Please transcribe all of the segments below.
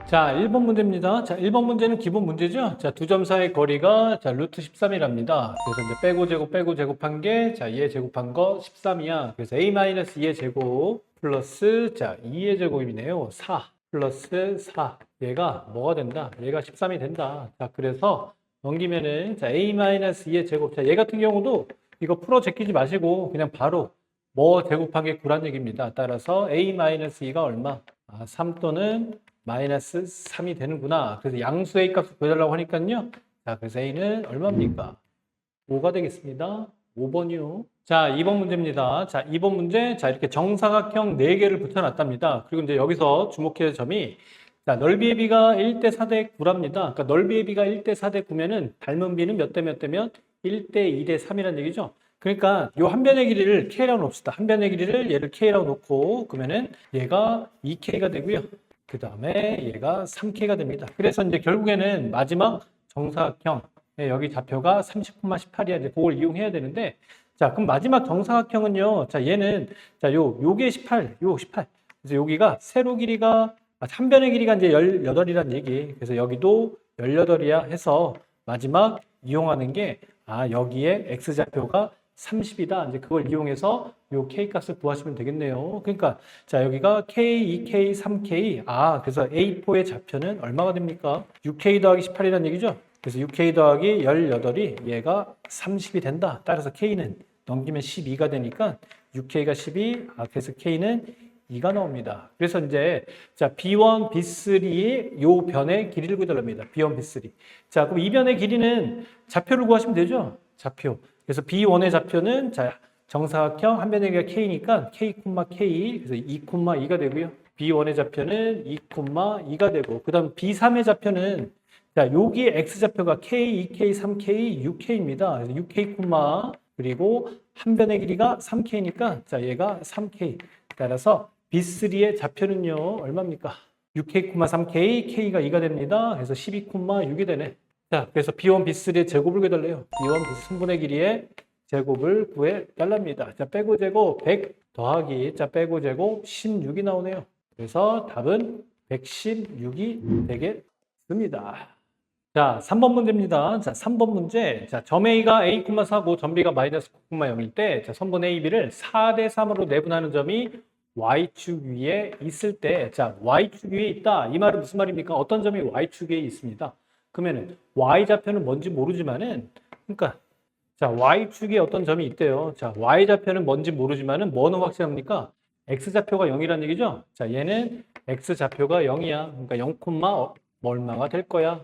자, 1번 문제입니다. 자, 1번 문제는 기본 문제죠. 자, 두 점 사이의 거리가 자, 루트 13이랍니다. 그래서 이제 빼고 제곱한 게 자, 2의 제곱한 거 13이야. 그래서 a-2의 제곱 플러스 자, 2의 제곱이네요. 4 플러스 4. 얘가 뭐가 된다? 얘가 13이 된다. 자, 그래서 넘기면은 자, a-2의 제곱. 자, 얘 같은 경우도 이거 풀어 제끼지 마시고 그냥 바로 뭐 제곱한 게 9란 얘기입니다. 따라서 a-2가 얼마? 3 또는 마이너스 3이 되는구나. 그래서 양수의 값을 구해달라고 하니까요. 자, 그래서 A는 얼마입니까? 5가 되겠습니다. 5번이요. 자, 2번 문제입니다. 자, 2번 문제. 자, 이렇게 정사각형 4개를 붙여놨답니다. 그리고 이제 여기서 주목해야 할 점이 자, 넓이의 비가 1대 4대 9랍니다. 그러니까 넓이의 비가 1대 4대 9면은 닮은 비는 몇 대 몇 대면 1대 2대 3이라는 얘기죠. 그러니까 요 한 변의 길이를 K라고 놓읍시다. 한 변의 길이를 얘를 K라고 놓고 그러면은 얘가 2K가 되고요. 그 다음에 얘가 3K가 됩니다. 그래서 이제 결국에는 마지막 정사각형, 여기 좌표가 30,18이야. 이제 그걸 이용해야 되는데, 자, 그럼 마지막 정사각형은요, 자, 얘는, 자, 요게 18, 요 18. 그래서 여기가 세로 길이가, 한 변의 길이가 이제 18이란 얘기. 그래서 여기도 18이야 해서 마지막 이용하는 게, 여기에 X좌표가 30이다. 이제 그걸 이용해서 요 K 값을 구하시면 되겠네요. 그러니까 자, 여기가 K, 2K, 3K. 그래서 A4의 좌표는 얼마가 됩니까? 6K 더하기 18이라는 얘기죠. 그래서 6K 더하기 18이 얘가 30이 된다. 따라서 K는 넘기면 12가 되니까 6K가 12. 그래서 K는 2가 나옵니다. 그래서 이제 자, B1, B3의 요 변의 길이를 구해달랍니다. B1, B3. 자, 그럼 이 변의 길이는 좌표를 구하시면 되죠. 좌표. 그래서 B1의 좌표는 자, 정사각형 한 변의 길이가 K니까 K, K. 그래서 2,2가 되고요. B1의 좌표는 2,2가 되고 그다음 B3의 좌표는 자, 여기 X좌표가 K, 2K, 3K, 6K입니다. 그래서 6K, 그리고 한 변의 길이가 3K니까 자, 얘가 3K. 따라서 B3의 좌표는요, 얼마입니까? 6K, 3K, K가 2가 됩니다. 그래서 12,6이 되네. 자, 그래서 B1, B3의 제곱을 구해달래요. B1, B3 분의 길이의 제곱을 구해달랍니다. 자, 빼고 제곱 100 더하기, 자, 빼고 제곱 16이 나오네요. 그래서 답은 116이 되겠습니다. 자, 3번 문제입니다. 자, 3번 문제. 자, 점 A가 A, 4고 점 B가 마이너스 9,0일 때, 자, 선분 A, B를 4대 3으로 내분하는 점이 Y축 위에 있을 때, 자, Y축 위에 있다. 이 말은 무슨 말입니까? 어떤 점이 Y축 위에 있습니다. 그러면은 Y좌표는 뭔지 모르지만은, 그러니까, 자, Y축에 어떤 점이 있대요. 자, Y좌표는 뭔지 모르지만은 뭐는 확실합니까? X좌표가 0이라는 얘기죠? 자, 얘는 X좌표가 0이야. 그러니까 0, 얼마가 될 거야.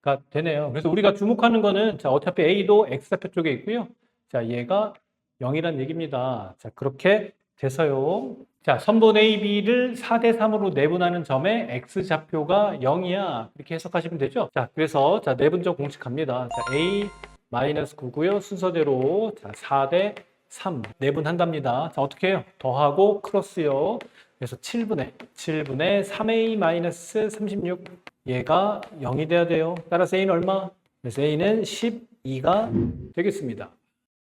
가 되네요. 그래서 우리가 주목하는 거는 자, 어차피 A도 X좌표 쪽에 있고요. 자, 얘가 0이란 얘기입니다. 자, 그렇게 돼서요. 자, 선분 AB를 4대 3으로 내분하는 점에 X좌표가 0이야. 이렇게 해석하시면 되죠. 자, 그래서 자, 내분점 공식 갑니다. 자, A-9고요. 순서대로 자, 4대 3 내분한답니다. 자, 어떻게 해요? 더하고 크로스요. 그래서 7분의 3A-36 얘가 0이 돼야 돼요. 따라서 A는 얼마? 그래서 A는 12가 되겠습니다.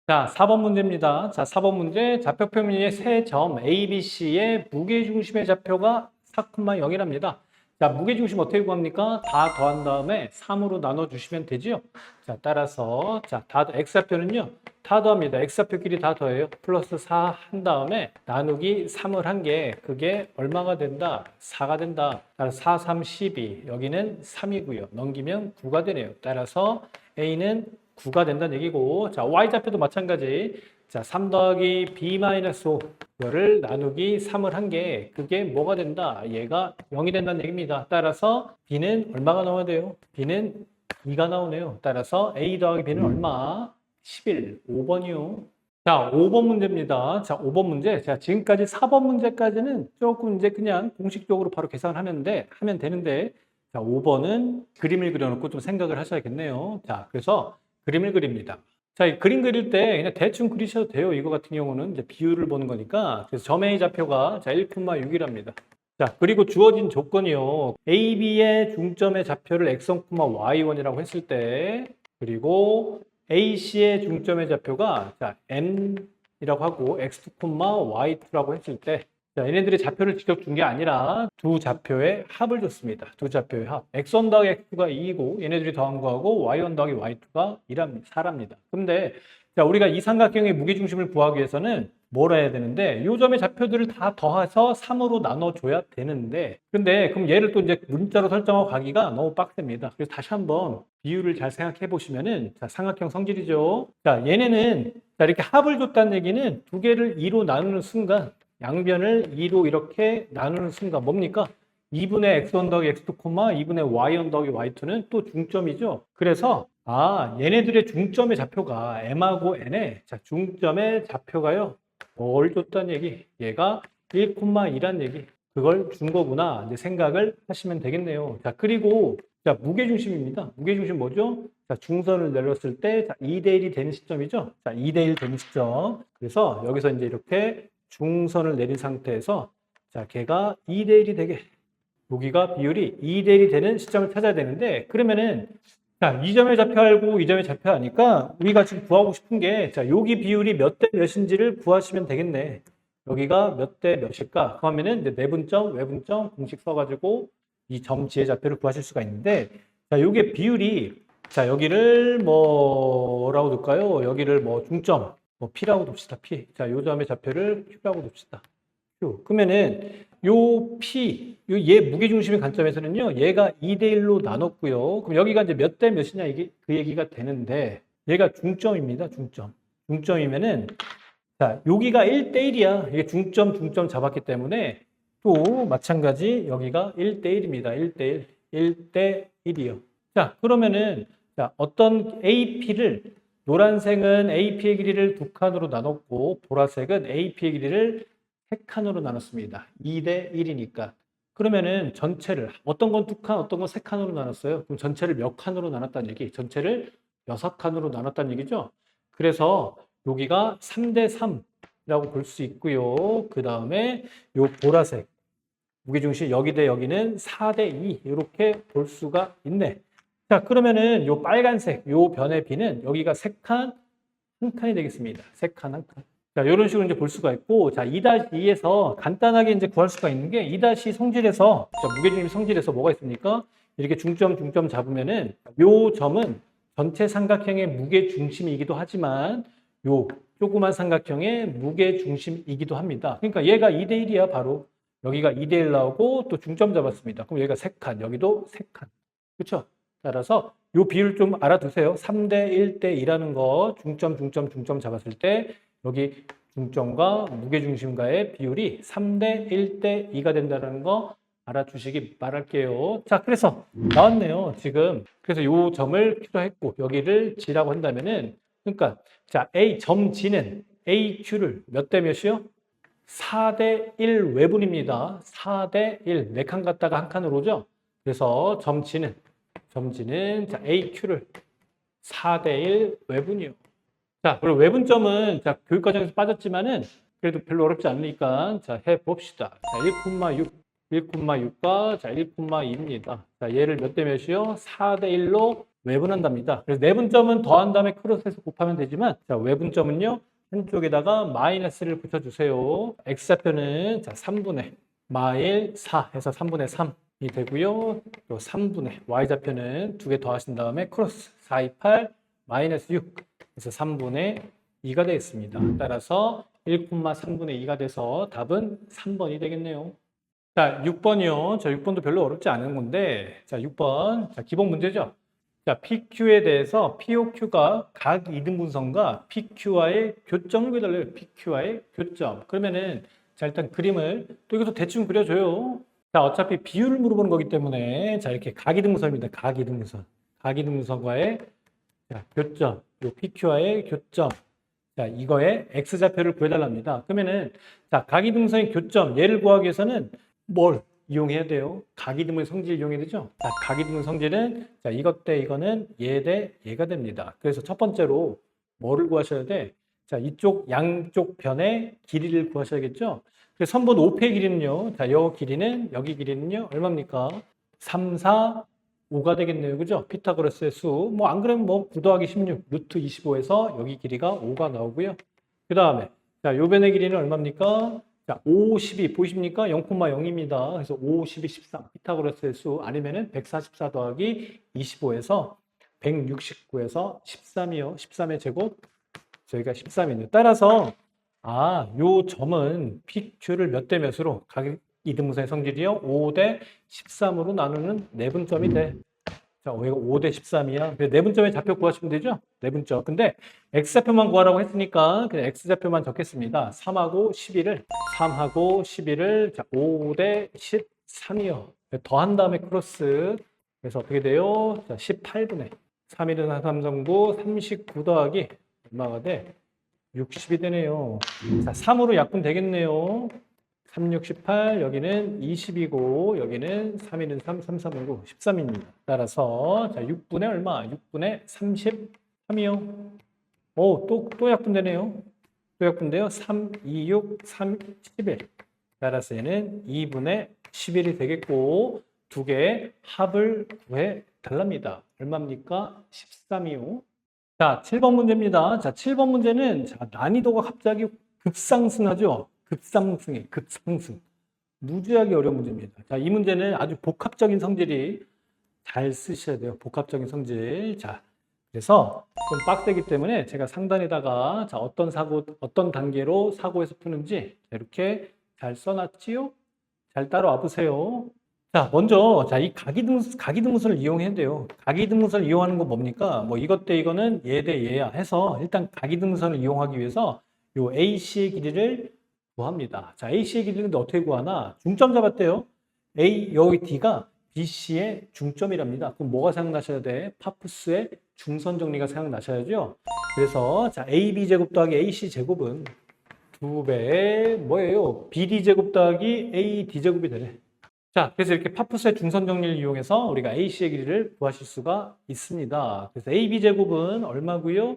자, 4번 문제입니다. 자, 4번 문제. 좌표평면의 세 점 A, B, C의 무게중심의 좌표가 4,0이랍니다. 자, 무게중심 어떻게 구합니까? 다 더한 다음에 3으로 나눠주시면 되죠. 자, 따라서 자, X좌표는요. 다 더합니다. X좌표끼리 다 더해요. 플러스 4 한 다음에 나누기 3을 한 게 그게 얼마가 된다? 4가 된다. 따라서 4, 3, 12. 여기는 3이고요. 넘기면 9가 되네요. 따라서 A는 9가 된다는 얘기고 자, Y좌표도 마찬가지. 자, 3 더하기 B-5 이거를 나누기 3을 한 게 그게 뭐가 된다? 얘가 0이 된다는 얘기입니다. 따라서 B는 얼마가 나와야 돼요? B는 2가 나오네요. 따라서 A 더하기 B는 얼마? 11, 5번이요. 자, 5번 문제입니다. 자, 5번 문제. 자, 지금까지 4번 문제까지는 조금 이제 그냥 공식적으로 바로 계산을 하면 되는데, 자, 5번은 그림을 그려놓고 좀 생각을 하셔야겠네요. 자, 그래서 그림을 그립니다. 자, 이 그림 그릴 때 그냥 대충 그리셔도 돼요. 이거 같은 경우는 이제 비율을 보는 거니까. 그래서 점 A 좌표가 자, 1,6이랍니다. 자, 그리고 주어진 조건이요. AB의 중점의 좌표를 x1, y1이라고 했을 때, 그리고 AC의 중점의 좌표가 자, M이라고 하고 x2, y2라고 했을 때, 자, 얘네들이 좌표를 직접 준 게 아니라 두 좌표의 합을 줬습니다. 두 좌표의 합. x1 더하기 x2가 2이고 얘네들이 더한 거하고 y1 더하기 y2가 4랍니다. 근데 자, 우리가 이 삼각형의 무게중심을 구하기 위해서는 뭘 해야 되는데 요 점의 좌표들을 다 더해서 3으로 나눠줘야 되는데 근데 그럼 얘를 또 이제 문자로 설정하고 가기가 너무 빡셉니다. 그래서 다시 한번 비율을 잘 생각해 보시면은 자, 삼각형 성질이죠. 자, 얘네는 자, 이렇게 합을 줬다는 얘기는 두 개를 2로 나누는 순간 양변을 2로 이렇게 나누는 순간 뭡니까? 2분의 x1 더하기 x2, 2분의 y1 더하기 y2는 또 중점이죠. 그래서 얘네들의 중점의 좌표가 m하고 n의 자, 중점의 좌표가요. 뭘 줬다는 얘기? 얘가 1,2란 얘기. 그걸 준 거구나. 이제 생각을 하시면 되겠네요. 자, 그리고 자, 무게중심입니다. 무게중심 뭐죠? 자, 중선을 내렸을 때 자, 2대1이 되는 시점이죠. 자, 2대1 되는 시점. 그래서 여기서 이제 이렇게 중선을 내린 상태에서 자, 걔가 2대1이 되게 여기가 비율이 2대1이 되는 시점을 찾아야 되는데 그러면은 자, 이 점의 좌표 알고 이 점의 좌표 아니까 우리가 지금 구하고 싶은 게 자, 여기 비율이 몇 대 몇인지를 구하시면 되겠네. 여기가 몇 대 몇일까? 그러면은 이제 내분점, 외분점 공식 써가지고 이 점 지의 좌표를 구하실 수가 있는데 자, 요게 비율이 자, 여기를 뭐라고 둘까요? 여기를 뭐 중점 뭐 P라고 둡시다. P. 자, 요 점의 좌표를 Q라고 둡시다. Q. 그러면은 요 P, 얘 무게중심의 관점에서는요, 얘가 2대1로 나눴고요. 그럼 여기가 이제 몇 대 몇이냐, 이게 그 얘기가 되는데, 얘가 중점입니다, 중점. 중점이면은, 자, 여기가 1대1이야. 이게 중점 잡았기 때문에, 또 마찬가지 여기가 1대1입니다. 1대1. 1대1이요. 자, 그러면은, 자, 어떤 AP를, 노란색은 AP의 길이를 두 칸으로 나눴고, 보라색은 AP의 길이를 세 칸으로 나눴습니다. 2대 1이니까. 그러면은 전체를 어떤 건 두 칸, 어떤 건 세 칸으로 나눴어요. 그럼 전체를 몇 칸으로 나눴다는 얘기? 전체를 6칸으로 나눴다는 얘기죠. 그래서 여기가 3대 3이라고 볼 수 있고요. 그 다음에 요 보라색 무게중심 여기 대 여기는 4대 2 이렇게 볼 수가 있네. 자, 그러면은 요 빨간색 요 변의 B는 여기가 3칸, 1칸이 되겠습니다. 3칸, 1칸. 자, 이런 식으로 이제 볼 수가 있고, 자, 2-2에서 간단하게 이제 구할 수가 있는 게 2- 성질에서, 자, 무게중심 성질에서 뭐가 있습니까? 이렇게 중점 잡으면은 요 점은 전체 삼각형의 무게중심이기도 하지만 요 조그만 삼각형의 무게중심이기도 합니다. 그러니까 얘가 2대1이야, 바로. 여기가 2대1 나오고 또 중점 잡았습니다. 그럼 여기가 3칸, 여기도 3칸. 그렇죠? 따라서 요 비율 좀 알아두세요. 3대 1대 2라는 거 중점 잡았을 때 여기 중점과 무게중심과의 비율이 3대 1대 2가 된다는 거 알아주시기 바랄게요. 자, 그래서 나왔네요. 지금. 그래서 요 점을 Q로 했고 여기를 G라고 한다면은 그러니까 자, A 점 G는 AQ를 몇 대 몇이요? 4대 1 외분입니다. 4대 1. 4칸 갖다가 한 칸으로 오죠? 그래서 점 G는 자, AQ를 4대 1 외분이요. 자, 그리고 외분점은 자, 교육과정에서 빠졌지만은 그래도 별로 어렵지 않으니까 자, 해봅시다. 자, 1,6, 1,6과 자, 1,2입니다. 자, 얘를 몇 대 몇이요? 4대 1로 외분한답니다. 그래서 내분점은 더한 다음에 크로스해서 곱하면 되지만 자, 외분점은요. 한쪽에다가 마이너스를 붙여주세요. X좌표는 자, 3분의 마일 4 해서 3분의 3이 되고요. 또 3분의 Y좌표는 두 개 더하신 다음에 크로스 4, 2, 8 마이너스 6 그래서 3분의 2가 되겠습니다. 따라서 1,3분의 2가 돼서 답은 3번이 되겠네요. 자, 6번이요. 자, 6번도 별로 어렵지 않은 건데, 자, 6번. 자, 기본 문제죠. 자, PQ에 대해서 POQ가 각 이등분선과 PQ와의 교점을 구해달래요. PQ와의 교점. 그러면은, 자, 일단 그림을 또 이것도 대충 그려줘요. 자, 어차피 비율을 물어보는 거기 때문에, 자, 이렇게 각 이등분선입니다. 각 이등분선. 각 이등분선과의 자, 교점. 요 PQ와의 교점. 자, 이거의 X좌표를 구해달랍니다. 그러면은, 자, 각이등분선의 교점, 얘를 구하기 위해서는 뭘 이용해야 돼요? 각이등분의 성질 이용해야 되죠? 자, 각이등분 성질은, 자, 이것 대 이거는 얘 대 얘가 됩니다. 그래서 첫 번째로 뭐를 구하셔야 돼? 자, 이쪽 양쪽 변의 길이를 구하셔야겠죠? 그래서 선분 OP의 길이는요, 자, 요 길이는, 여기 길이는요, 얼마입니까? 3, 4, 5가 되겠네요. 그죠? 피타고라스의 수. 뭐, 안 그러면 뭐, 9 더하기 16, 루트 25에서 여기 길이가 5가 나오고요. 그 다음에, 자, 요 변의 길이는 얼마입니까? 자, 5, 12 보이십니까? 0,0입니다. 그래서 5, 12, 13 피타고라스의 수 아니면은 144 더하기 25에서 169에서 13이요. 13의 제곱 저희가 13이네요. 따라서 요 점은 PQ를 몇 대 몇으로 각 이등분선의 성질이요. 5 대 13으로 나누는 내분점이 돼. 자, 여기가 5 대 13이야. 내분점의 좌표 구하시면 되죠? 내분점. 근데 X좌표만 구하라고 했으니까 그냥 X좌표만 적겠습니다. 3하고 11을 자, 5 대 13이요. 더한 다음에 크로스. 그래서 어떻게 돼요? 자, 18분의 3일은 339, 39 더하기 얼마가 돼? 60이 되네요. 자, 3으로 약분 되겠네요. 3, 6, 18, 여기는 20이고, 여기는 3, 1은 3, 3, 3이고, 13입니다. 따라서, 자, 6분의 얼마? 6분의 33이요. 또 약분되네요. 또 약분돼요. 3, 2, 6, 3, 11. 따라서 얘는 2분의 11이 되겠고, 두 개의 합을 구해 달랍니다. 얼마입니까? 13이요. 자, 7번 문제입니다. 자, 7번 문제는 자, 난이도가 갑자기 급상승하죠. 급상승. 무지하게 어려운 문제입니다. 자, 이 문제는 아주 복합적인 성질이 잘 쓰셔야 돼요. 복합적인 성질. 자, 그래서 좀 빡세기 때문에 제가 상단에다가 자, 어떤 단계로 사고에서 푸는지 이렇게 잘 써놨지요? 잘 따라와 보세요. 자, 먼저, 자, 이 가기등분선을 이용해야 돼요. 가기등분선을 이용하는 건 뭡니까? 뭐, 이것 대 이거는 얘 대 얘야 해서 일단 가기등분선을 이용하기 위해서 요 AC의 길이를 구합니다. 자, AC의 길이는 어떻게 구하나? 중점 잡았대요. 여기 D가 BC의 중점이랍니다. 그럼 뭐가 생각나셔야 돼? 파푸스의 중선 정리가 생각나셔야죠. 그래서, 자, AB 제곱 더하기 AC 제곱은 2배의 뭐예요? BD 제곱 더하기 AD 제곱이 되네. 자, 그래서 이렇게 파푸스의 중선 정리를 이용해서 우리가 AC의 길이를 구하실 수가 있습니다. 그래서 AB 제곱은 얼마고요?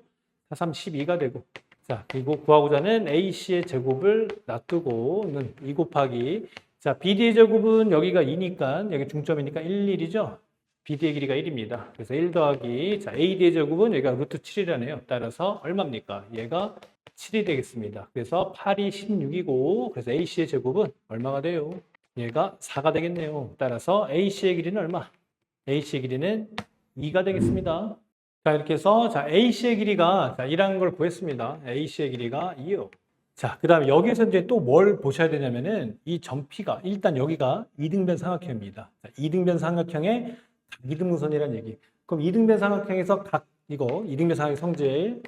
4, 3, 12가 되고. 자, 그리고 구하고자 하는 AC의 제곱을 놔두고는 2 곱하기. 자, BD의 제곱은 여기가 2니까, 여기 중점이니까 1, 1이죠? BD의 길이가 1입니다. 그래서 1 더하기. 자, AD의 제곱은 여기가 루트 7이라네요. 따라서 얼마입니까? 얘가 7이 되겠습니다. 그래서 8이 16이고, 그래서 AC의 제곱은 얼마가 돼요? 얘가 4가 되겠네요. 따라서 AC의 길이는 얼마? AC의 길이는 2가 되겠습니다. 자, 이렇게 해서 자, AC의 길이가 자, 2라는 걸 구했습니다. AC의 길이가 2요. 자, 그 다음에 여기서 이제 또 뭘 보셔야 되냐면은 이 점피가 일단 여기가 이등변 삼각형입니다. 자, 이등변 삼각형의 각이등분선이라는 얘기. 그럼 이등변 삼각형에서 이등변 삼각형 성질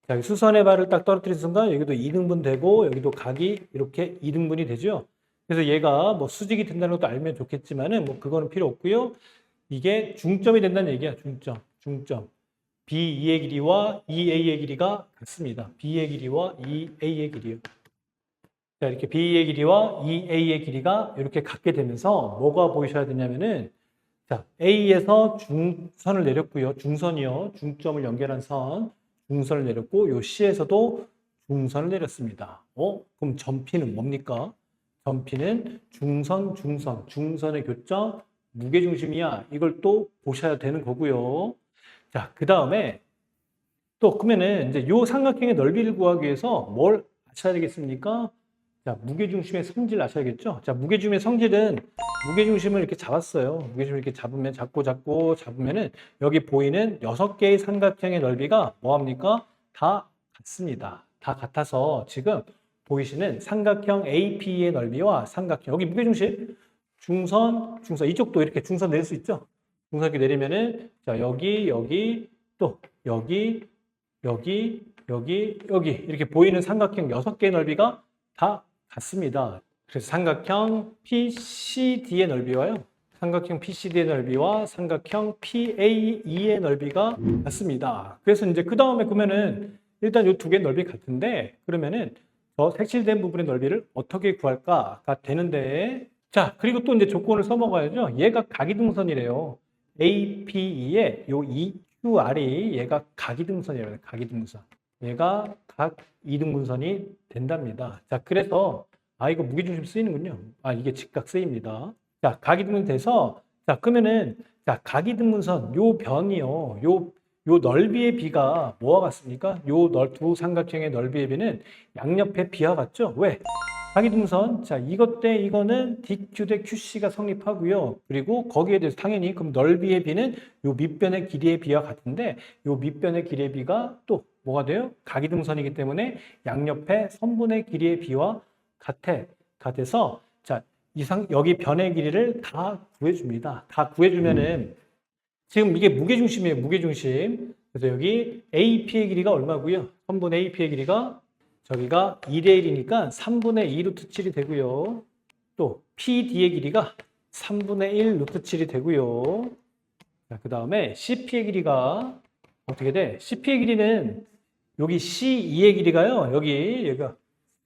자, 수선의 발을 딱 떨어뜨린 순간 여기도 2등분 되고 여기도 각이 이렇게 2등분이 되죠. 그래서 얘가 뭐 수직이 된다는 것도 알면 좋겠지만은 뭐 그거는 필요 없고요. 이게 중점이 된다는 얘기야. 중점. B2의 길이와 2A의 길이가 같습니다. B의 길이와 2A의 길이요. 자, 이렇게 B의 길이와 2A의 길이가 이렇게 같게 되면서 뭐가 보이셔야 되냐면은 자, A에서 중선을 내렸고요. 중선이요. 중점을 연결한 선. 중선을 내렸고 요 C에서도 중선을 내렸습니다. 그럼 점P는 뭡니까? 점P는 중선의 교점, 무게중심이야. 이걸 또 보셔야 되는 거고요. 자, 그 다음에 또 그러면은 이제 요 삼각형의 넓이를 구하기 위해서 뭘 아셔야 되겠습니까? 자, 무게중심의 성질 아셔야겠죠? 자, 무게중심의 성질은 무게중심을 이렇게 잡았어요. 무게중심을 이렇게 잡으면은 여기 보이는 6개의 삼각형의 넓이가 뭐합니까? 다 같습니다. 다 같아서 지금 보이시는 삼각형 AP의 넓이와 삼각형 여기 무게중심 중선 이쪽도 이렇게 중선 내릴 수 있죠. 중선 이렇게 내리면은 자 여기 또 여기 이렇게 보이는 삼각형 6개의 넓이가 다 같습니다. 그래서 삼각형 PCD의 넓이와요. 삼각형 PCD의 넓이와 삼각형 PAE의 넓이가 같습니다. 그래서 이제 그 다음에 그러면은 일단 이 두 개의 넓이 같은데 그러면은 저 색칠된 부분의 넓이를 어떻게 구할까가 되는데 자 그리고 또 이제 조건을 써먹어야죠. 얘가 각이등분선이래요. APE의 요 EQR이 얘가 각이등분선이래요. 각이등분선. 얘가 각이등분선이 된답니다. 자 그래서 이거 무게중심 쓰이는군요. 이게 직각 쓰입니다. 자 각이등분선 돼서 자 그러면은 자 각이등분선 요 변이요. 요 넓이의 비가 뭐와 같습니까? 요 두 삼각형의 넓이의 비는 양옆의 비와 같죠? 왜? 각이등선. 자, 이것 대 이거는 DQ 대 QC가 성립하고요. 그리고 거기에 대해서 당연히 그럼 넓이의 비는 요 밑변의 길이의 비와 같은데 요 밑변의 길이의 비가 또 뭐가 돼요? 각이등선이기 때문에 양옆의 선분의 길이의 비와 같아서 자, 여기 변의 길이를 다 구해줍니다. 다 구해주면은 지금 이게 무게중심이에요. 무게중심. 그래서 여기 AP의 길이가 얼마고요? 선분 AP의 길이가 저기가 2대 1이니까 3분의 2 루트 7이 되고요. 또 PD의 길이가 3분의 1 루트 7이 되고요. 그 다음에 CP의 길이가 어떻게 돼? CP의 길이는 여기 C2의 길이가요. 여기가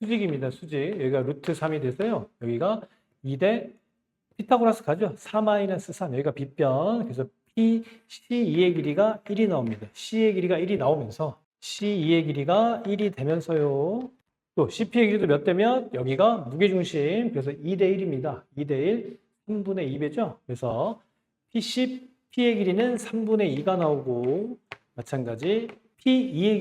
수직입니다. 수직. 여기가 루트 3이 돼서요. 여기가 2대 피타고라스 가죠. 4-3. 여기가 빗변. 그래서 CE의 길이가 1이 나옵니다. C의 길이가 1이 나오면서 C2의 길이가 1이 되면서요. 또 CP의 길이도 몇 대면 여기가 무게중심. 그래서 2대 1입니다. 2대 1, 3분의 2배죠. 그래서 P의 길이는 3분의 2가 나오고 마찬가지 P2의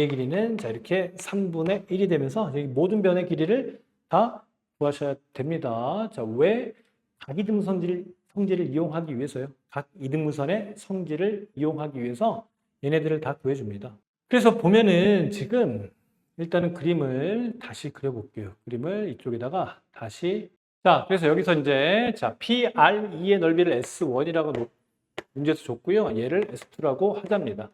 길이는 자 이렇게 3분의 1이 되면서 여기 모든 변의 길이를 다 구하셔야 됩니다. 자, 왜 각이등 성질을 이용하기 위해서요. 각 이등분선의 성질을 이용하기 위해서 얘네들을 다 구해줍니다. 그래서 보면은 지금 일단은 그림을 다시 그려볼게요. 그림을 이쪽에다가 다시 자, 그래서 여기서 이제 자 PRE의 넓이를 S1이라고 문제에서 줬고요. 얘를 S2라고 하자입니다.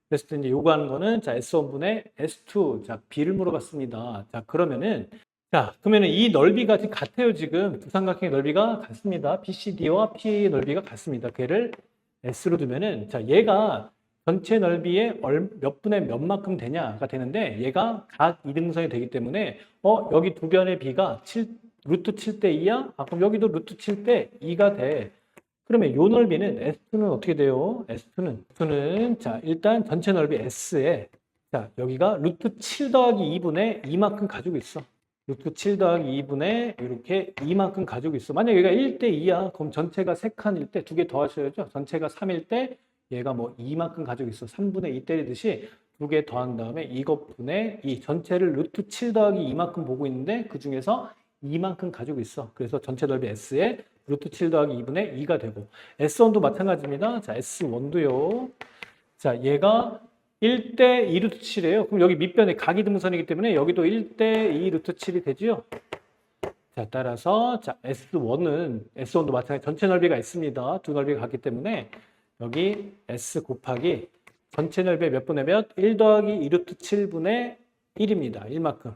그래서 이제 요구하는 거는 자 S1분의 S2 자 B를 물어봤습니다. 자 그러면은 자, 그러면 이 넓이가 지금 같아요, 지금. 두 삼각형의 넓이가 같습니다. BCD와 PA의 넓이가 같습니다. 걔를 S로 두면은, 자, 얘가 전체 넓이의 몇 분의 몇만큼 되냐가 되는데, 얘가 각 이등분선이 되기 때문에, 여기 두 변의 B가 루트 7대 2야? 그럼 여기도 루트 7대 2가 돼. 그러면 요 넓이는 S2는 어떻게 돼요? S2는, 자, 일단 전체 넓이 S에, 자, 여기가 루트 7 더하기 2분의 2만큼 가지고 있어. 루트 7 더하기 2분의 이렇게 2만큼 가지고 있어. 만약 얘가 1대 2야. 그럼 전체가 3칸일 때 2개 더하셔야죠. 전체가 3일 때 얘가 뭐 2만큼 가지고 있어. 3분의 2 때리듯이 2개 더한 다음에 이것분의 이 전체를 루트 7 더하기 2만큼 보고 있는데 그 중에서 2만큼 가지고 있어. 그래서 전체 넓이 S에 루트 7 더하기 2분의 2가 되고 S1도 마찬가지입니다. 자, S1도요. 자, 얘가 1대 2 루트 7이에요. 그럼 여기 밑변에 각이등분선이기 때문에 여기도 1대 2 루트 7이 되죠. 자, 따라서 자, S1도 마찬가지 전체 넓이가 있습니다. 두 넓이가 같기 때문에 여기 S 곱하기 전체 넓이의 몇 분의 몇? 1 더하기 2 루트 7분의 1입니다. 1만큼.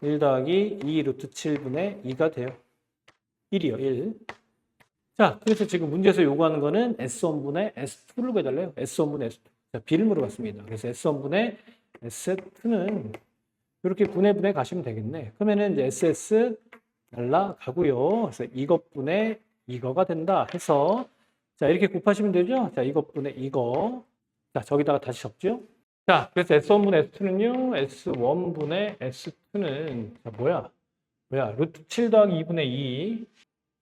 1 더하기 2 루트 7분의 2가 돼요. 1이요, 1. 자, 그래서 지금 문제에서 요구하는 거는 S1분의 S2를 구해달래요. S1분의 S2. 자, B를 물어봤습니다. 그래서 S1분의 S2는 이렇게 분해 가시면 되겠네. 그러면은 이제 SS 날라가고요. 그래서 이것분의 이거가 된다 해서 자, 이렇게 곱하시면 되죠. 자, 이것분의 이거. 자, 저기다가 다시 적죠. 자, 그래서 S1분의 S2는요. S1분의 S2는 자, 뭐야? 루트 7 더하기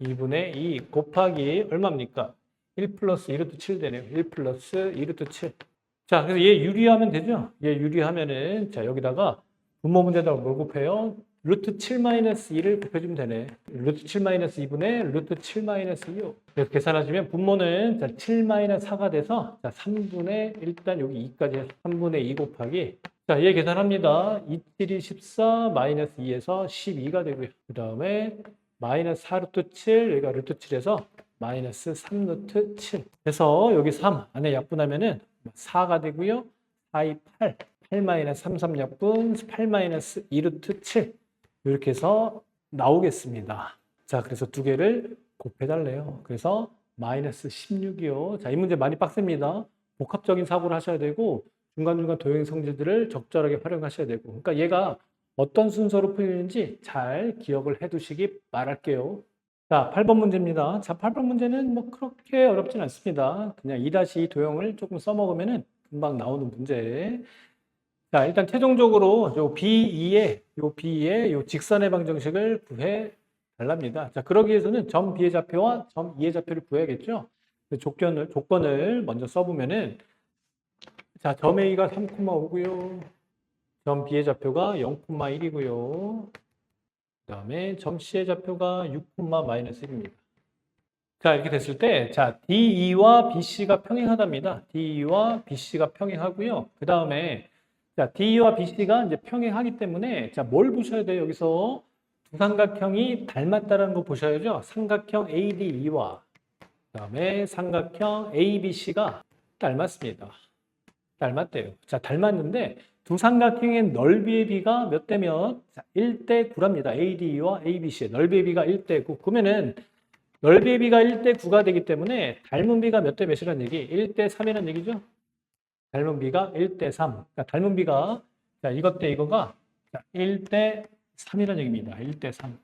2분의 2 곱하기 얼마입니까? 1 플러스 2 루트 7 되네요. 1 플러스 2 루트 7. 자, 그래서 얘 유리하면 되죠? 얘 유리하면은, 자, 여기다가 분모 문제에다가 뭘 곱해요? 루트 7 마이너스 2를 곱해주면 되네. 루트 7 마이너스 2분의 루트 7 마이너스 2요. 그래서 계산하시면 분모는 자, 7 마이너스 4가 돼서 자, 3분의 일단 여기 2까지 해서 3분의 2 곱하기 자, 얘 계산합니다. 2, 7이 14 마이너스 2에서 12가 되고요. 그 다음에 마이너스 4 루트 7 여기가 루트 7에서 마이너스 3 루트 7 해서 여기 3 안에 약분하면은 4가 되고요. 4, 2, 8 마이너스 3, 3 약분 8 마이너스 2 루트 7 이렇게 해서 나오겠습니다. 자, 그래서 두 개를 곱해달래요. 그래서 마이너스 16이요. 자, 이 문제 많이 빡셉니다. 복합적인 사고를 하셔야 되고 중간중간 도형 성질들을 적절하게 활용하셔야 되고 그러니까 얘가 어떤 순서로 풀리는지 잘 기억을 해 두시기 바랄게요. 자, 8번 문제입니다. 자, 8번 문제는 뭐 그렇게 어렵진 않습니다. 그냥 2-2 도형을 조금 써먹으면 금방 나오는 문제. 자, 일단 최종적으로 요 B2의 요 직선의 방정식을 구해 달랍니다. 자, 그러기 위해서는 점 B의 좌표와 점 E의 좌표를 구해야겠죠. 조건을 먼저 써보면은 자, 점 A가 3,5고요. 점 B의 좌표가 0,1이고요. 그 다음에 점 C의 좌표가 6, 마이너스 1입니다. 자, 이렇게 됐을 때, 자, DE와 BC가 평행하답니다. DE와 BC가 평행하고요. 그 다음에, 자, DE와 BC가 이제 평행하기 때문에, 자, 뭘 보셔야 돼요? 여기서 두 삼각형이 닮았다는 거 보셔야죠. 삼각형 ADE와, 그 다음에 삼각형 ABC가 닮았습니다. 닮았대요. 자, 닮았는데, 두 삼각형의 넓이의 비가 몇 대 몇? 자, 1대 9랍니다. ADE와 ABC의 넓이의 비가 1대 9. 그러면은, 넓이의 비가 1대 9가 되기 때문에 닮은 비가 몇 대 몇이라는 얘기? 1대 3이라는 얘기죠? 닮은 비가 1대 3. 그러니까 닮은 비가 자, 이것 대 이거가 1대 3이라는 얘기입니다. 1대 3.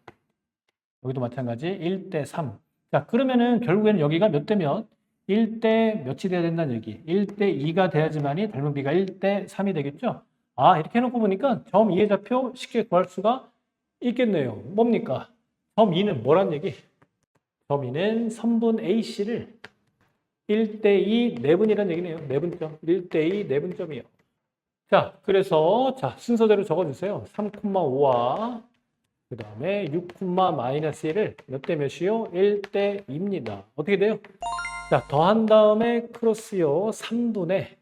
여기도 마찬가지 1대 3. 자, 그러면은 결국에는 여기가 몇 대 몇? 1대 몇이 돼야 된다는 얘기. 1대 2가 돼야지만이 닮은 비가 1대 3이 되겠죠? 아, 이렇게 해놓고 보니까 점 2의 좌표 쉽게 구할 수가 있겠네요. 뭡니까? 점 2는 뭐란 얘기? 점 2는 선분 AC를 1대2 내분이라는 얘기네요. 내분점. 1대2 내분점이요. 자, 그래서 자 순서대로 적어주세요. 3,5와 그 다음에 6, 마이너스 1을 몇 대 몇이요? 1대 2입니다. 어떻게 돼요? 자, 더한 다음에 크로스요. 3분의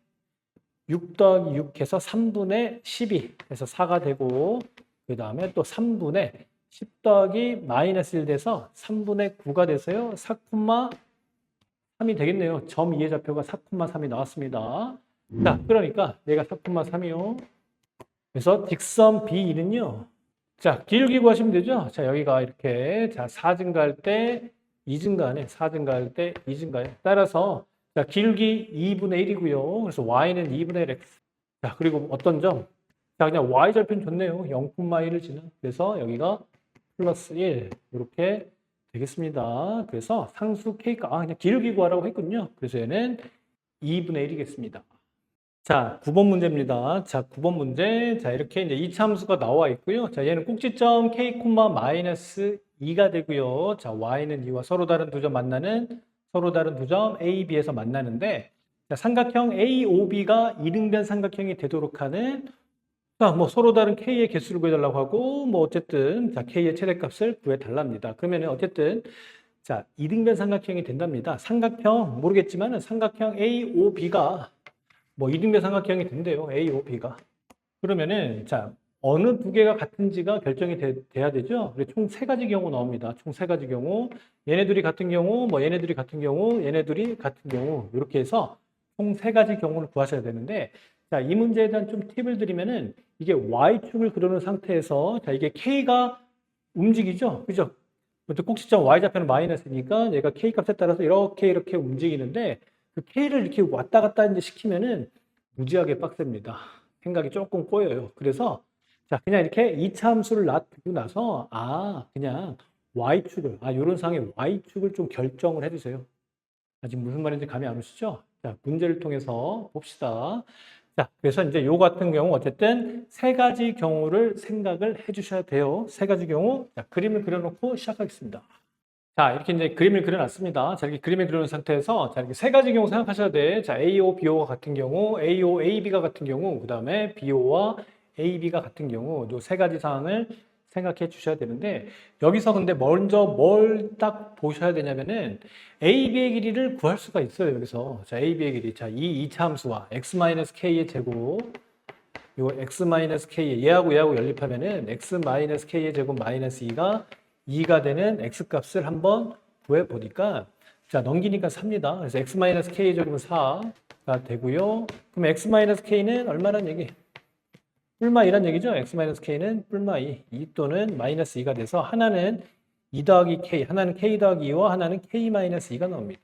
6 더하기 6 해서 3분의 12 해서 4가 되고 그 다음에 또 3분의 10 더하기 마이너스 1 돼서 3분의 9가 돼서요. 4,3이 되겠네요. 점 2의 좌표가 4,3이 나왔습니다. 자, 그러니까 얘가 4,3이요. 그래서 직선 B1은요. 자, 기울기 구하시면 되죠. 자, 여기가 이렇게 자 4 증가할 때 2 증가하네. 4 증가할 때 2 증가해. 따라서 자, 기울기 2분의 1이고요. 그래서 y는 2분의 1 x. 자, 그리고 어떤 점? 자, 그냥 y 절편 좋네요. 0,1을 지나. 그래서 여기가 플러스 1 이렇게 되겠습니다. 그래서 상수 k가 그냥 기울기 구하라고 했군요. 그래서 얘는 2분의 1이겠습니다. 자, 9번 문제입니다. 자, 9번 문제. 자, 이렇게 이제 이차 함수가 나와 있고요. 자, 얘는 꼭지점 k, 마이너스 2가 되고요. 자, y는 2와 서로 다른 두 점 만나는 서로 다른 두 점 A, B에서 만나는데 자, 삼각형 AOB가 이등변 삼각형이 되도록 하는 자, 뭐 서로 다른 K의 개수를 구해달라고 하고 뭐 어쨌든 자, K의 최대값을 구해달랍니다. 그러면 어쨌든 자, 이등변 삼각형이 된답니다. 삼각형 모르겠지만은 삼각형 AOB가 뭐 이등변 삼각형이 된대요. AOB가. 그러면은 자, 어느 두 개가 같은지가 결정이 돼야 되죠. 그래서 총 세 가지 경우 나옵니다. 총 세 가지 경우. 얘네들이 같은 경우, 뭐 얘네들이 같은 경우, 얘네들이 같은 경우 이렇게 해서 총 세 가지 경우를 구하셔야 되는데 자, 이 문제에 대한 좀 팁을 드리면은 이게 Y축을 그려놓은 상태에서 자, 이게 K가 움직이죠. 그죠? 꼭지점 Y좌표는 마이너스니까 얘가 K 값에 따라서 이렇게 움직이는데 그 K를 이렇게 왔다 갔다 이제 시키면은 무지하게 빡셉니다. 생각이 조금 꼬여요. 그래서 자, 그냥 이렇게 2차 함수를 놔두고 나서 그냥 Y축을 요런 상황에 Y축을 좀 결정을 해주세요. 아직 무슨 말인지 감이 안 오시죠? 자, 문제를 통해서 봅시다. 자, 그래서 이제 요 같은 경우 어쨌든 세 가지 경우를 생각을 해 주셔야 돼요. 세 가지 경우. 자, 그림을 그려놓고 시작하겠습니다. 자, 이렇게 이제 그림을 그려놨습니다. 자, 이렇게 그림을 그려놓은 상태에서 자, 이렇게 세 가지 경우 생각하셔야 돼. 자, AO, BO가 같은 경우, AO, AB가 같은 경우, 그 다음에 BO와 AB가 같은 경우, 요 세 가지 상황을 생각해 주셔야 되는데, 여기서 근데 먼저 뭘 딱 보셔야 되냐면은, AB의 길이를 구할 수가 있어요, 여기서. 자, AB의 길이. 자, 이 2차 함수와 x-k의 제곱, 요 x-k의 얘하고 연립하면은 x-k의 제곱 마이너스 2가 2가 되는 x값을 한번 구해보니까 자 넘기니까 4입니다. 그래서 x-k의 제곱은 4가 되고요. 그럼 x-k는 얼마란 얘기? 뿔마 2란 얘기죠. x-k는 뿔마 2, 2 또는 마이너스 2가 돼서 하나는 2 더하기 k, 하나는 k 더하기 2와 하나는 k 마이너스 2가 나옵니다.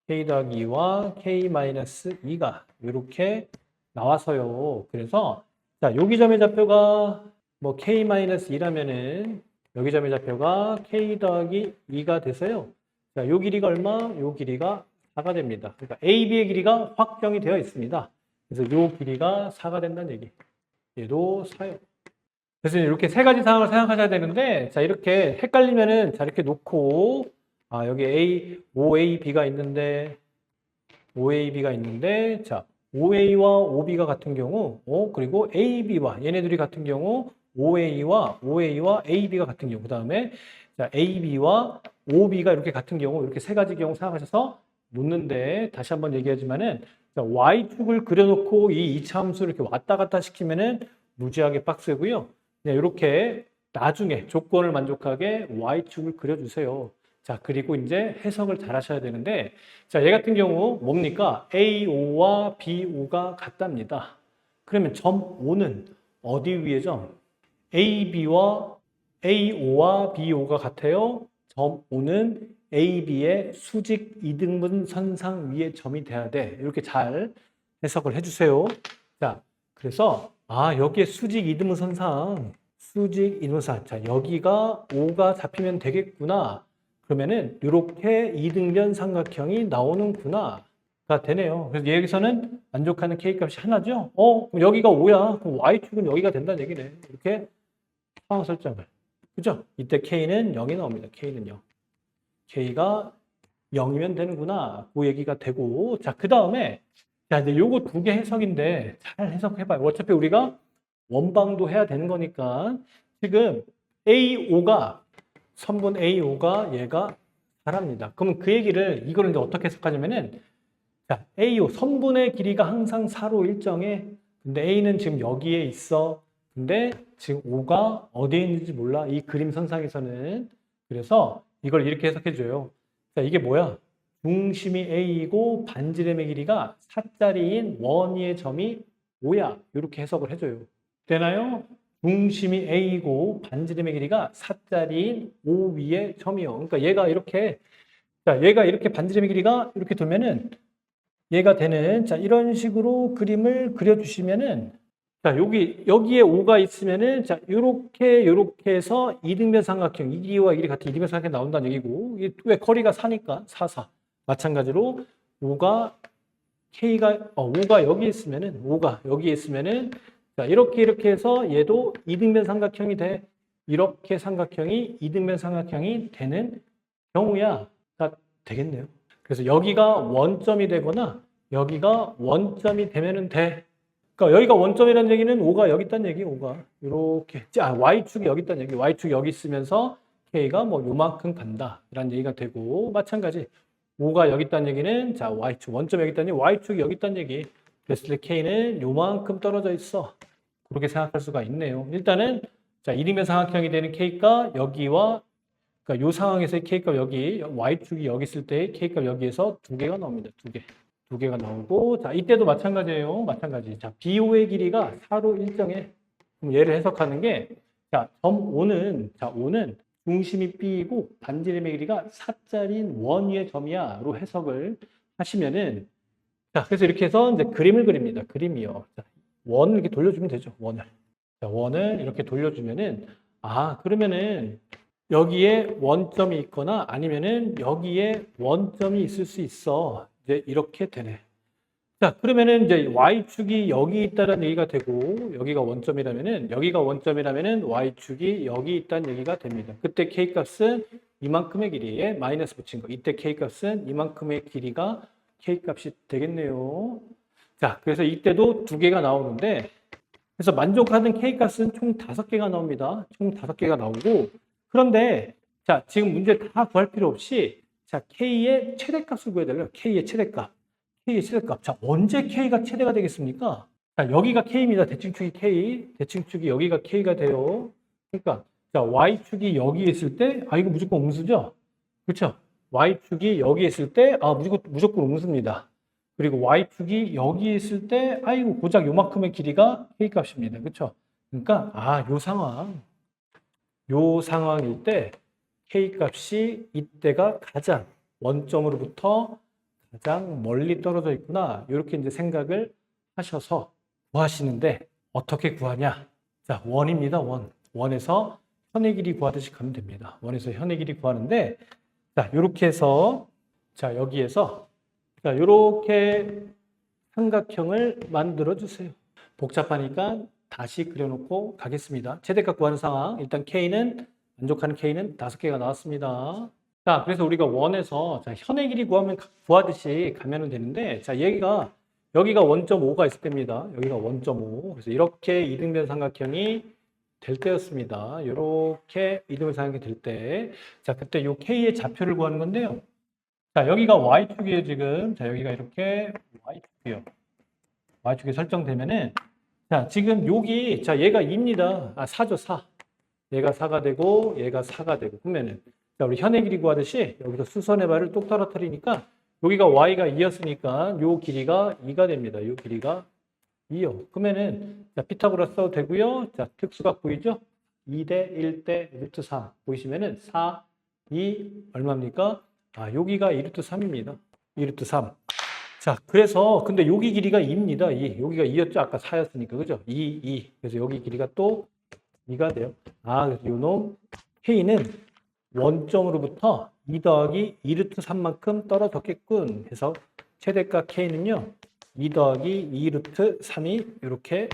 k 더하기 2와 k 마이너스 2가 이렇게 나와서요. 그래서 자 여기 점의 좌표가 뭐 k 마이너스 2라면은 여기 점의 좌표가 k 더하기 2가 돼서요. 자, 요 길이가 얼마? 요 길이가 4가 됩니다. 그러니까 AB의 길이가 확정이 되어 있습니다. 그래서 요 길이가 4가 된다는 얘기. 얘도 4요. 그래서 이렇게 세 가지 상황을 생각하셔야 되는데, 자, 이렇게 헷갈리면은, 자, 이렇게 놓고, 여기 OAB가 있는데, 자, OA와 OB가 같은 경우, 그리고 AB와 얘네들이 같은 경우, OA와 AB가 같은 경우, 그 다음에 자, AB와 OB가 이렇게 같은 경우, 이렇게 세 가지 경우 생각하셔서 묻는데, 다시 한번 얘기하지만은, 자, Y축을 그려놓고 이 이차 함수를 이렇게 왔다 갔다 시키면은 무지하게 빡세고요. 그냥 이렇게 나중에 조건을 만족하게 Y축을 그려주세요. 자, 그리고 이제 해석을 잘 하셔야 되는데, 자, 얘 같은 경우 뭡니까? AO와 BO가 같답니다. 그러면 점 O는 어디 위에죠? AO와 BO가 같아요. 점 O는 AB의 수직 이등분 선상 위에 점이 돼야 돼. 이렇게 잘 해석을 해주세요. 자, 그래서 여기에 수직 이등분 선상, 자, 여기가 O가 잡히면 되겠구나. 그러면은 이렇게 이등변 삼각형이 나오는구나가 되네요. 그래서 여기서는 만족하는 K값이 하나죠. 그럼 여기가 5야. 그럼 Y축은 여기가 된다는 얘기네. 이렇게 상황 설정을. 그죠? 이때 K는 0이 나옵니다. K는 0. K가 0이면 되는구나. 그 얘기가 되고. 자, 그 다음에, 자, 이제 요거 두 개 해석인데 잘 해석해봐요. 어차피 우리가 원방도 해야 되는 거니까. 지금 AO가, 선분 AO가 얘가 4랍니다. 그러면 그 얘기를, 이거를 이제 어떻게 해석하냐면은, 자, AO, 선분의 길이가 항상 4로 일정해. 근데 A는 지금 여기에 있어. 근데 지금 O가 어디에 있는지 몰라. 이 그림 선상에서는. 그래서 이걸 이렇게 해석해줘요. 자, 이게 뭐야? 중심이 A이고 반지름의 길이가 4짜리인 원위의 점이 5야. 이렇게 해석을 해줘요. 되나요? 중심이 A이고 반지름의 길이가 4짜리인 5 위의 점이요. 그러니까 얘가 이렇게, 자, 얘가 이렇게 반지름의 길이가 이렇게 되면은 얘가 되는, 자, 이런 식으로 그림을 그려주시면은, 자, 여기에 5가 있으면은, 자, 요렇게 해서 이등변 삼각형, 이 길이와 이 길이 같은 이등변 삼각형이 나온다는 얘기고, 이게 왜 거리가 4니까? 4. 마찬가지로 5가 여기 있으면은, 5가 여기 있으면은, 자, 이렇게 해서 얘도 이등변 삼각형이 돼. 이렇게 삼각형이 이등변 삼각형이 되는 경우야. 가 되겠네요. 그래서 여기가 원점이 되거나 여기가 원점이 되면은 돼. 그러니까 여기가 원점이라는 얘기는 5가 여기 있다는 얘기, 5가. 이렇게. Y축이 여기 있다는 얘기. Y축이 여기 있으면서 K가 뭐 요만큼 간다. 라는 얘기가 되고, 마찬가지. 5가 여기 있다는 얘기는, 자, Y축, 원점 여기 있다는 얘기, Y축이 여기 있다는 얘기. 그랬을 때 K는 요만큼 떨어져 있어. 그렇게 생각할 수가 있네요. 일단은, 자, 이등변 삼각형이 되는 K가 여기와, 그러니까 요 상황에서의 K값 여기, Y축이 여기 있을 때 K값 여기에서 두 개가 나옵니다. 두 개가 나오고, 자, 이때도 마찬가지예요. 마찬가지. 자, BO의 길이가 4로 일정해. 그럼 얘를 해석하는 게, 자, 점 O는, 자, O는 중심이 B이고 반지름의 길이가 4짜리인 원위의 점이야로 해석을 하시면은, 자, 그래서 이렇게 해서 이제 그림을 그립니다. 그림이요. 자, 원을 이렇게 돌려주면 되죠. 원을. 자, 원을 이렇게 돌려주면은, 그러면은 여기에 원점이 있거나 아니면은 여기에 원점이 있을 수 있어. 이제 이렇게 되네. 자, 그러면은 이제 Y축이 여기 있다는 얘기가 되고, 여기가 원점이라면은 Y축이 여기 있다는 얘기가 됩니다. 그때 K값은 이만큼의 길이에 마이너스 붙인 거. 이때 K값은 이만큼의 길이가 K값이 되겠네요. 자, 그래서 이때도 두 개가 나오는데, 그래서 만족하는 K값은 총 5개가 나옵니다. 총 5개가 나오고, 그런데, 자, 지금 문제 다 구할 필요 없이, 자, K의 최대값을 구해야 돼요. K의 최대값. 자, 언제 K가 최대가 되겠습니까? 자, 여기가 K입니다. 대칭축이 K. 대칭축이 여기가 K가 돼요. 그러니까, 자, Y축이 여기에 있을 때, 이거 무조건 음수죠? 그렇죠? Y축이 여기에 있을 때, 무조건 음수입니다. 그리고 Y축이 여기에 있을 때, 이거 고작 요만큼의 길이가 K값입니다. 그렇죠? 그러니까, 요 상황일 때 K값이 이때가 가장 원점으로부터 가장 멀리 떨어져 있구나. 이렇게 이제 생각을 하셔서 구하시는데 어떻게 구하냐? 자, 원입니다. 원에서 현의 길이 구하듯이 가면 됩니다. 원에서 현의 길이 구하는데, 자, 이렇게 해서, 자, 여기에서, 자, 이렇게 삼각형을 만들어 주세요. 복잡하니까 다시 그려놓고 가겠습니다. 최대값 구하는 상황. 일단 만족하는 K는 5개가 나왔습니다. 자, 그래서 우리가 원에서, 자, 현의 길이 구하듯이 가면 되는데, 자, 여기가 원점 5가 있을 때입니다. 여기가 원점 5. 그래서 이렇게 이등변 삼각형이 될 때였습니다. 이렇게 이동을 사용이 될 때. 자, 그때 요 K의 좌표를 구하는 건데요. 자, 여기가 Y축이에요, 지금. 자, 여기가 이렇게 Y축이에요. Y축이 설정되면은, 자, 지금 여기, 자, 얘가 2입니다. 아, 4죠, 4. 얘가 4가 되고, 얘가 4가 되고. 그러면은, 자, 우리 현의 길이 구하듯이 여기서 수선의 발을 똑 떨어뜨리니까, 여기가 Y가 2였으니까, 요 길이가 2가 됩니다. 요 길이가 2요. 그러면은, 자, 피타고라스 써도 되고요. 자, 특수각 보이죠? 2대 1대 루트 3. 보이시면은 4, 2, 얼마입니까? 아, 여기가 2 루트 3입니다. 2 루트 3. 자, 그래서, 근데 여기 길이가 2입니다. 2. 여기가 2였죠? 아까 4였으니까. 그죠? 2, 2. 그래서 여기 길이가 또 2가 돼요. 아, 그래서 요놈 K는 원점으로부터 2 더하기 2 루트 3만큼 떨어졌겠군. 해서 최대값 K는요, 2 더하기 2 루트 3이 이렇게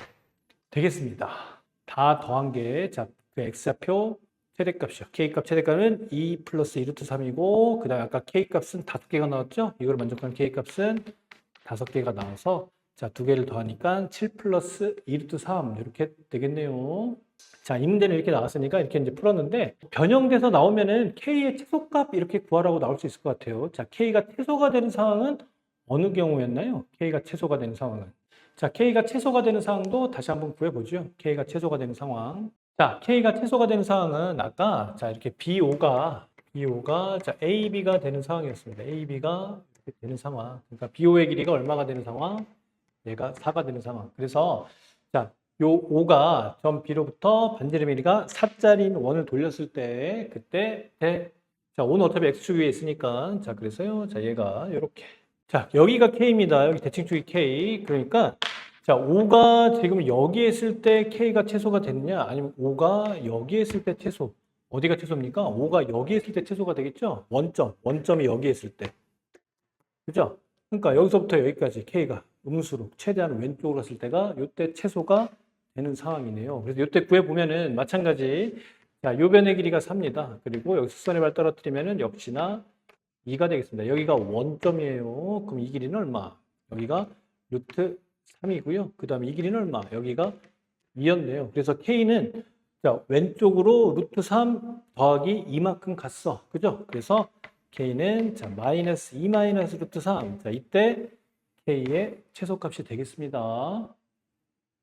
되겠습니다. 다 더한 게, 자, 그 X좌표 최대값이요. K값 최대값은 2 플러스 2 루트 3이고, 그 다음에 아까 K값은 5개가 나왔죠? 이걸 만족하는 K값은 5개가 나와서, 자, 2개를 더하니까 7 플러스 2 루트 3 이렇게 되겠네요. 자, 이 문제는 이렇게 나왔으니까 이렇게 이제 풀었는데, 변형돼서 나오면은 K의 최소값 이렇게 구하라고 나올 수 있을 것 같아요. 자, K가 최소가 되는 상황은 어느 경우였나요? K가 최소가 되는 상황은. 자, K가 최소가 되는 상황도 다시 한번 구해보죠. K가 최소가 되는 상황. 자, K가 최소가 되는 상황은 아까, 자, 이렇게 BO가, 자, AB가 되는 상황이었습니다. AB가 이렇게 되는 상황. 그러니까 BO의 길이가 얼마가 되는 상황? 얘가 4가 되는 상황. 그래서, 자, 요 5가 점 B로부터 반지름의 길이가 4짜리인 원을 돌렸을 때, 그때, 자, 5는 어차피 X축 위에 있으니까, 자, 그래서요, 자, 얘가 이렇게. 자, 여기가 K입니다. 여기 대칭축이 K. 그러니까, 자, 5가 지금 여기에 있을 때 K가 최소가 됐냐? 아니면 5가 여기에 있을 때 최소. 어디가 최소입니까? 5가 여기에 있을 때 최소가 되겠죠? 원점이 여기에 있을 때. 그죠? 그러니까 여기서부터 여기까지 K가 음수로 최대한 왼쪽으로 갔을 때가 이때 최소가 되는 상황이네요. 그래서 이때 구해보면은 마찬가지. 자, 요 변의 길이가 4입니다. 그리고 여기 수선의 발 떨어뜨리면은 역시나 2가 되겠습니다. 여기가 원점이에요. 그럼 이 길이는 얼마? 여기가 루트 3이고요. 그 다음에 이 길이는 얼마? 여기가 2였네요. 그래서 K는 자, 왼쪽으로 루트 3 더하기 2만큼 갔어. 그죠? 그래서 K는 자, 마이너스 2 마이너스 루트 3. 자, 이때 K의 최소값이 되겠습니다.